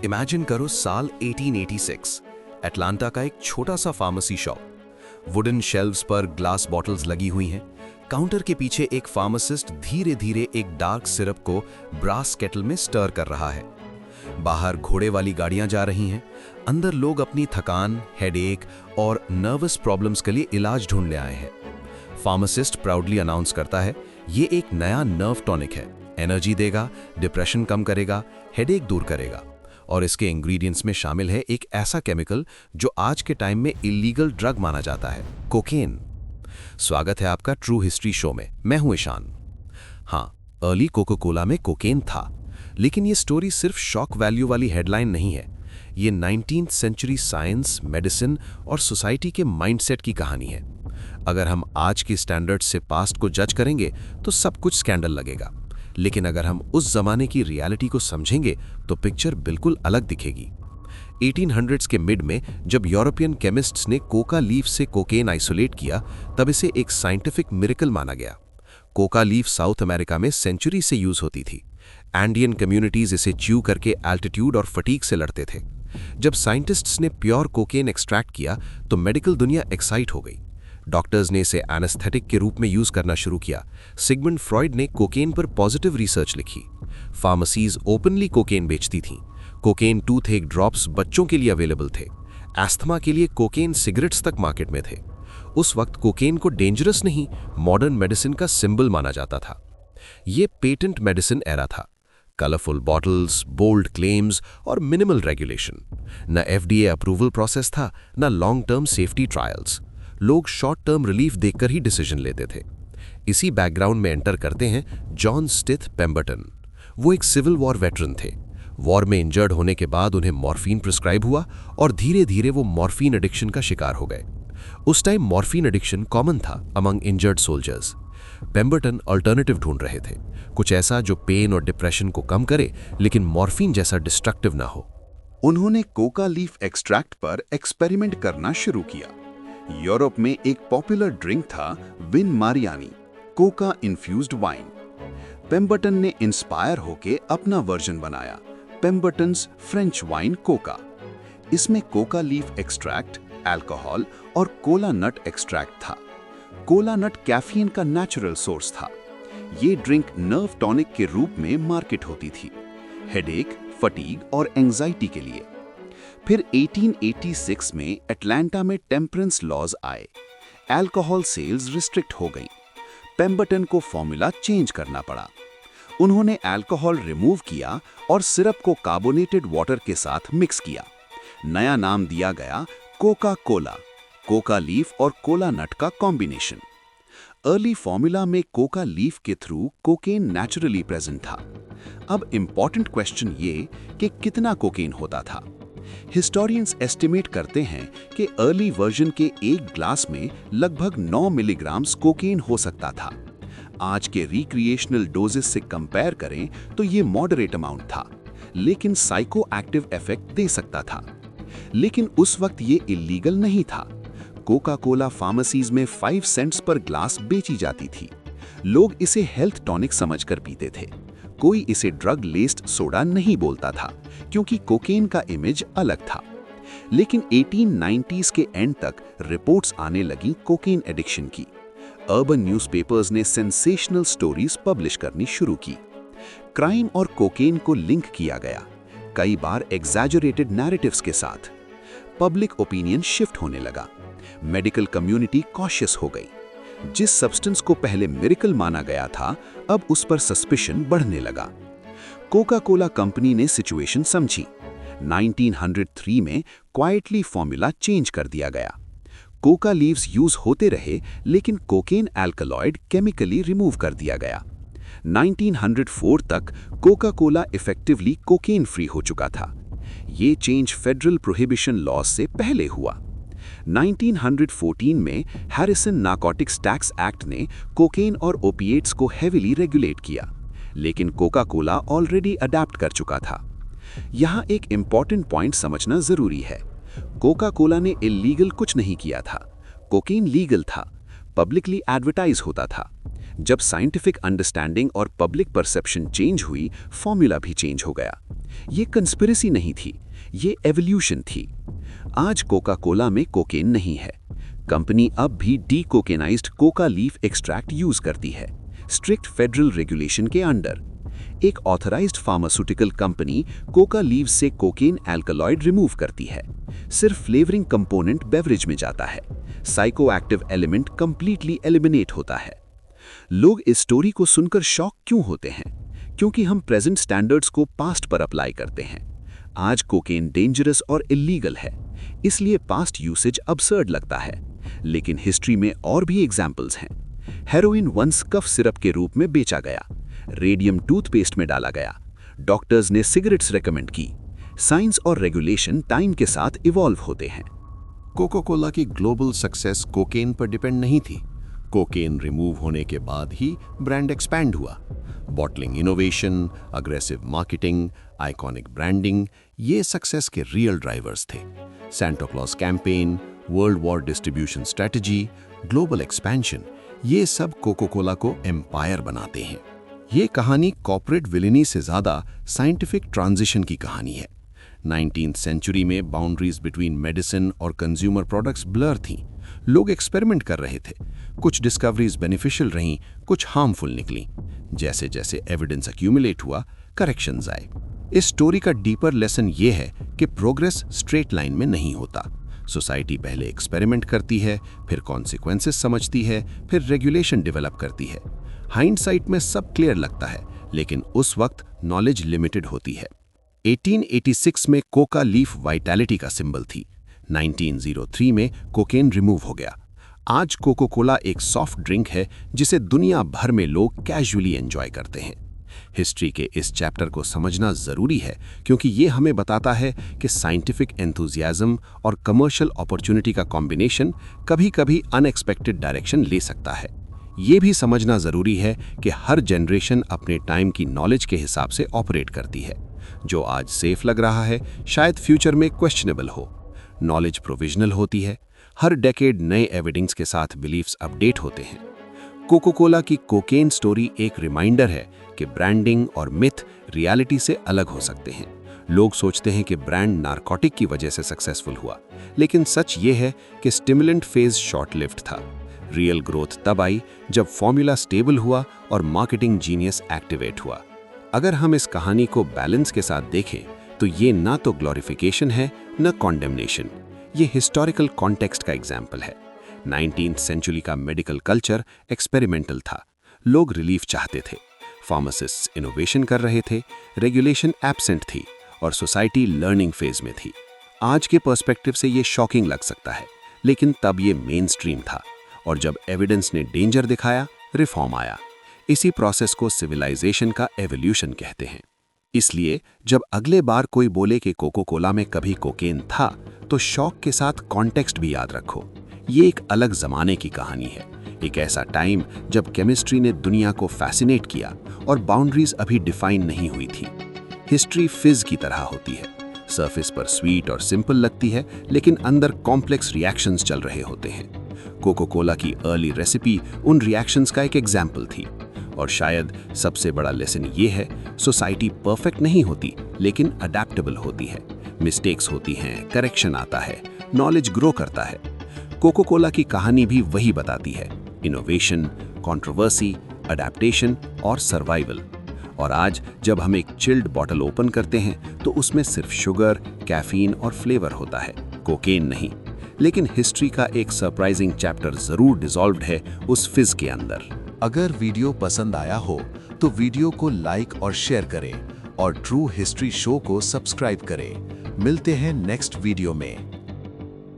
Imagine करो साल 1886, Atlanta का एक छोटा सा फार्मेसी शॉप। वुडन शेल्व्स पर ग्लास बॉटल्स लगी हुई हैं। काउंटर के पीछे एक फार्मासिस्ट धीरे धीरे एक डार्क सिरप को ब्रास केटल में स्टर कर रहा है। बाहर घोड़े वाली गाड़ियां जा रही हैं। अंदर लोग अपनी थकान, हेडेक और नर्वस प्रॉब्लम्स के लिए इलाज ढूंढने आए हैं। फार्मासिस्ट प्राउडली अनाउंस करता है, ये एक नया नर्व टॉनिक है, एनर्जी देगा, डिप्रेशन कम करेगा, हेडेक दूर करेगा। और इसके इंग्रेडिएंट्स में शामिल है एक ऐसा केमिकल जो आज के टाइम में इलीगल ड्रग माना जाता है, कोकेन। स्वागत है आपका ट्रू हिस्ट्री शो में। मैं हूं ईशान। हाँ, अर्ली कोका कोला में कोकेन था, लेकिन ये स्टोरी सिर्फ शॉक वैल्यू वाली हेडलाइन नहीं है। ये 19th सेंचुरी साइंस, मेडिसिन और सोसाइटी के माइंडसेट की कहानी है। अगर हम आज की स्टैंडर्ड्स से पास्ट को जज करेंगे तो सब कुछ स्कैंडल लगेगा, लेकिन अगर हम उस जमाने की रियलिटी को समझेंगे तो पिक्चर बिल्कुल अलग दिखेगी। 1800s के मिड में जब यूरोपियन केमिस्ट्स ने कोका लीफ से कोकेन आइसोलेट किया, तब इसे एक साइंटिफिक मिरेकल माना गया। कोका लीफ साउथ अमेरिका में सेंचुरी से यूज होती थी। एंडियन कम्युनिटीज इसे च्यू करके एल्टीट्यूड और फटीग से लड़ते थे। जब साइंटिस्ट्स ने प्योर कोकेन एक्सट्रैक्ट किया तो मेडिकल दुनिया एक्साइट हो गई। डॉक्टर्स ने इसे एनेस्थेटिक के रूप में यूज करना शुरू किया। सिगमंड फ्रॉइड ने कोकेन पर पॉजिटिव रिसर्च लिखी। फार्मेसीज ओपनली कोकेन बेचती थीं। कोकेन टूथ-एक ड्रॉप्स बच्चों के लिए अवेलेबल थे। एस्थमा के लिए कोकेन सिगरेट्स तक मार्केट में थे। उस वक्त कोकेन को डेंजरस नहीं, मॉडर्न मेडिसिन का सिंबल माना जाता था। ये पेटेंट मेडिसिन एरा था। कलरफुल बॉटल्स, बोल्ड क्लेम्स और मिनिमल रेगुलेशन। न FDA अप्रूवल प्रोसेस था, न लॉन्ग टर्म सेफ्टी ट्रायल्स। लोग शॉर्ट टर्म रिलीफ देखकर ही डिसीजन लेते थे। इसी बैकग्राउंड में एंटर करते हैं जॉन स्टिथ पेम्बरटन। वो एक सिविल वॉर वेटरन थे। वॉर में इंजर्ड होने के बाद उन्हें मॉर्फिन प्रिस्क्राइब हुआ और धीरे धीरे वो मॉर्फिन एडिक्शन का शिकार हो गए। उस टाइम मॉर्फिन एडिक्शन कॉमन था among injured soldiers. Pemberton alternative ढूंढ रहे थे, कुछ ऐसा जो पेन और डिप्रेशन को कम करे लेकिन मॉर्फिन जैसा डिस्ट्रक्टिव ना हो। उन्होंने कोका लीफ एक्सट्रैक्ट पर एक्सपेरिमेंट करना शुरू किया। यूरोप में एक पॉपुलर ड्रिंक था win Mariani, Coca infused wine. Pemberton ने इंस्पायर होके अपना वर्जन बनाया, पेम्बरटन्स फ्रेंच वाइन कोका। इसमें कोका लीफ एक्सट्रैक्ट, अल्कोहल और कोला नट एक्सट्रैक्ट था। कोला नट कैफीन का नेचुरल सोर्स था। ये ड्रिंक नर्व टॉनिक के रूप में मार्केट होती थी, हेडेक, फटीग और एंजाइटी के लिए। फिर 1886 में अटलांटा में टेम्परेंस लॉज आए। अल्कोहल सेल्स रिस्ट्रिक्ट हो गई। पेम्बरटन को फॉर्मूला चेंज करना पड़ा। उन्होंने अल्कोहल रिमूव किया और सिरप को कार्बोनेटेड वाटर के साथ मिक्स किया। नया नाम दिया गया कोका कोला, कोका लीफ और कोला नट का कॉम्बिनेशन। अर्ली फॉर्मूला में कोका लीफ के थ्रू कोकेन नेचुरली प्रेजेंट था। अब इंपॉर्टेंट क्वेश्चन ये कि कितना कोकेन होता था। हिस्टोरियंस एस्टिमेट करते हैं कि अर्ली वर्जन के एक ग्लास में लगभग 9 मिलीग्राम्स कोकेन हो सकता था। आज के रिक्रिएशनल डोजेस से कंपेयर करें तो ये मॉडरेट अमाउंट था, लेकिन साइको एक्टिव इफेक्ट दे सकता था। लेकिन उस वक्त ये इलीगल नहीं था। कोका कोला फार्मेसीज में 5 सेंट्स पर ग्लास बेची जाती थी। लोग इसे हेल्थ टॉनिक समझकर पीते थे। कोई इसे ड्रग लेस्ड सोडा नहीं बोलता था, क्योंकि कोकेन का इमेज अलग था। लेकिन 1890s के एंड तक रिपोर्ट्स आने लगी कोकेन एडिक्शन की। अर्बन न्यूज़पेपर्स ने सेंसेशनल स्टोरीज पब्लिश करनी शुरू की। क्राइम और कोकेन को लिंक किया गया, कई बार एग्जैजरेटेड नैरेटिव्स के साथ। पब्लिक ओपिनियन शिफ्ट होने लगा। मेडिकल कम्युनिटी कॉशियस हो गई। जिस सब्सटेंस को पहले मिरेकल माना गया था, अब उस पर सस्पिशन बढ़ने लगा। कोका कोला कंपनी ने सिचुएशन समझी। 1903 में क्वाइटली फॉर्मूला चेंज कर दिया गया। कोका लीव्स यूज होते रहे, लेकिन कोकेन अल्कलॉइड केमिकली रिमूव कर दिया गया। 1904 तक Coca Cola effectively cocaine free हो चुका था। ये चेंज फेडरल प्रोहिबिशन लॉज से पहले हुआ। 1914 में हैरिसन नार्कोटिक्स टैक्स एक्ट ने कोकेन और ओपिएट्स को हेविली रेगुलेट किया, लेकिन कोका कोला ऑलरेडी अडैप्ट कर चुका था। यहाँ एक इंपॉर्टेंट पॉइंट समझना जरूरी है। कोका कोला ने इलीगल कुछ नहीं किया था। कोकेन लीगल था, पब्लिकली एडवर्टाइज होता था। जब साइंटिफिक अंडरस्टैंडिंग और पब्लिक परसेप्शन चेंज हुई, फॉर्मूला भी चेंज हो गया। ये कंस्पिरेसी नहीं थी, ये एवोल्यूशन थी। आज कोका कोला में कोकेन नहीं है। कंपनी अब भी डीकोकेनाइज्ड कोका लीफ एक्सट्रैक्ट यूज करती है, स्ट्रिक्ट फेडरल रेगुलेशन के अंडर। एक authorised pharmaceutical company Coca leave से कोकेन एल्कलॉइड रिमूव करती है। सिर्फ फ्लेवरिंग कंपोनेंट बेवरेज में जाता है, साइकोएक्टिव एलिमेंट कंप्लीटली एलिमिनेट होता है। लोग इस स्टोरी को सुनकर शॉक क्यों होते हैं? क्योंकि हम प्रेजेंट स्टैंडर्ड्स को पास्ट पर अप्लाई करते हैं। आज कोकेन डेंजरस और इलीगल है, इसलिए पास्ट यूसेज अबसर्ड लगता है। लेकिन हिस्ट्री में और भी एग्जाम्पल्स हैं। हेरोइन वंस कफ सिरप के रूप में बेचा गया, रेडियम टूथपेस्ट में डाला गया, डॉक्टर्स ने सिगरेट्स रेकमेंड की। साइंस और रेगुलेशन टाइम के साथ इवॉल्व होते हैं। कोका कोला की ग्लोबल सक्सेस कोकेन पर डिपेंड नहीं थी। कोकेन रिमूव होने के बाद ही ब्रांड एक्सपैंड हुआ। Bottling innovation, aggressive marketing, iconic branding, ये सक्सेस के रियल ड्राइवर्स थे। Santa clause campaign, world war distribution strategy, global expansion, ये सब कोका कोला को एम्पायर बनाते हैं। ये कहानी कॉर्पोरेट विलेनी से ज़्यादा साइंटिफिक ट्रांजिशन की कहानी है। 19th सेंचुरी में बाउंड्रीज बिटवीन मेडिसिन और कंज्यूमर प्रोडक्ट्स ब्लर थीं। लोग एक्सपेरिमेंट कर रहे थे। कुछ डिस्कवरीज बेनिफिशियल रहीं, कुछ हार्मफुल निकलीं। जैसे जैसे एविडेंस एक्यूमुलेट हुआ, करेक्शंस आए। इस स्टोरी का डीपर लेसन ये है कि प्रोग्रेस स्ट्रेट लाइन में नहीं होता। सोसाइटी पहले एक्सपेरिमेंट करती है, फिर कॉन्सिक्वेंसेस समझती है, फिर रेगुलेशन डेवलप करती है। हाइंडसाइट में सब क्लियर लगता है, लेकिन उस वक्त नॉलेज लिमिटेड होती है। 1886 में कोका लीफ वाइटैलिटी का सिंबल थी। 1903 में कोकेन रिमूव हो गया। आज कोका कोला एक सॉफ्ट ड्रिंक है जिसे दुनिया भर में लोग कैजुअली एंजॉय करते हैं। हिस्ट्री के इस चैप्टर को समझना जरूरी है, क्योंकि ये हमें बताता है कि साइंटिफिक एंथुजियाज्म और कमर्शियल अपॉर्चुनिटी का कॉम्बिनेशन कभी-कभी अनएक्सपेक्टेड डायरेक्शन ले सकता है। ये भी समझना जरूरी है कि हर जनरेशन अपने टाइम की नॉलेज के हिसाब से ऑपरेट करती है। जो आज सेफ लग रहा है, शायद फ्यूचर में क्वेश्चनेबल हो। नॉलेज प्रोविजनल होती है। हर डेकेड नए एविडेंस के साथ बिलीफ्स अपडेट होते हैं। कोका कोला की कोकेन स्टोरी एक रिमाइंडर है कि ब्रांडिंग और मिथ रियलिटी से अलग हो सकते हैं। लोग सोचते हैं कि ब्रांड नारकोटिक की वजह से सक्सेसफुल हुआ, लेकिन सच ये है कि स्टिमुलेंट फेज शॉर्ट लिव्ड था। रियल ग्रोथ तब आई जब फॉर्मूला स्टेबल हुआ और मार्केटिंग जीनियस एक्टिवेट हुआ। अगर हम इस कहानी को बैलेंस के साथ देखें तो ये ना तो ग्लोरिफिकेशन है, न कॉन्डेमनेशन। ये हिस्टोरिकल कॉन्टेक्स्ट का एग्जाम्पल है। 19th सेंचुरी का मेडिकल कल्चर एक्सपेरिमेंटल था। लोग रिलीफ चाहते थे, फार्मासिस्ट्स इनोवेशन कर रहे थे, रेगुलेशन एब्सेंट थी और सोसाइटी लर्निंग फेज में थी। आज के पर्सपेक्टिव से ये शॉकिंग लग सकता है, लेकिन तब ये मेन स्ट्रीम था और जब एविडेंस ने डेंजर दिखाया, रिफॉर्म आया। इसी प्रोसेस को सिविलाइजेशन का एवोल्यूशन कहते हैं। इसलिए जब अगले बार कोई बोले कि कोका कोला में कभी कोकेन था, तो शॉक के साथ कॉन्टेक्स्ट भी याद रखो। ये एक अलग जमाने की कहानी है, एक ऐसा टाइम जब केमिस्ट्री ने दुनिया को फैसिनेट किया और बाउंड्रीज अभी डिफाइन नहीं हुई थी। हिस्ट्री फिज की तरह होती है, सरफेस पर स्वीट और सिंपल लगती है, लेकिन अंदर कॉम्प्लेक्स रिएक्शंस चल रहे होते हैं। कोका कोला की अर्ली रेसिपी उन रिएक्शंस का एक एग्जाम्पल थी। और शायद सबसे बड़ा लेसन ये है, सोसाइटी परफेक्ट नहीं होती, लेकिन अडेप्टेबल होती है। मिस्टेक्स होती हैं, करेक्शन आता है, नॉलेज ग्रो करता है। कोका कोला की कहानी भी वही बताती है, इनोवेशन, कंट्रोवर्सी, अडेप्टेशन और सर्वाइवल। और आज जब हम एक चिल्ड बॉटल ओपन करते हैं तो उसमें सिर्फ शुगर, कैफीन और फ्लेवर होता है, कोकेन नहीं। लेकिन हिस्ट्री का एक सरप्राइजिंग चैप्टर जरूर डिसॉल्व्ड है उस फिज के अंदर। अगर वीडियो पसंद आया हो तो वीडियो को लाइक और शेयर करें और ट्रू हिस्ट्री शो को सब्सक्राइब करें। मिलते हैं नेक्स्ट वीडियो में।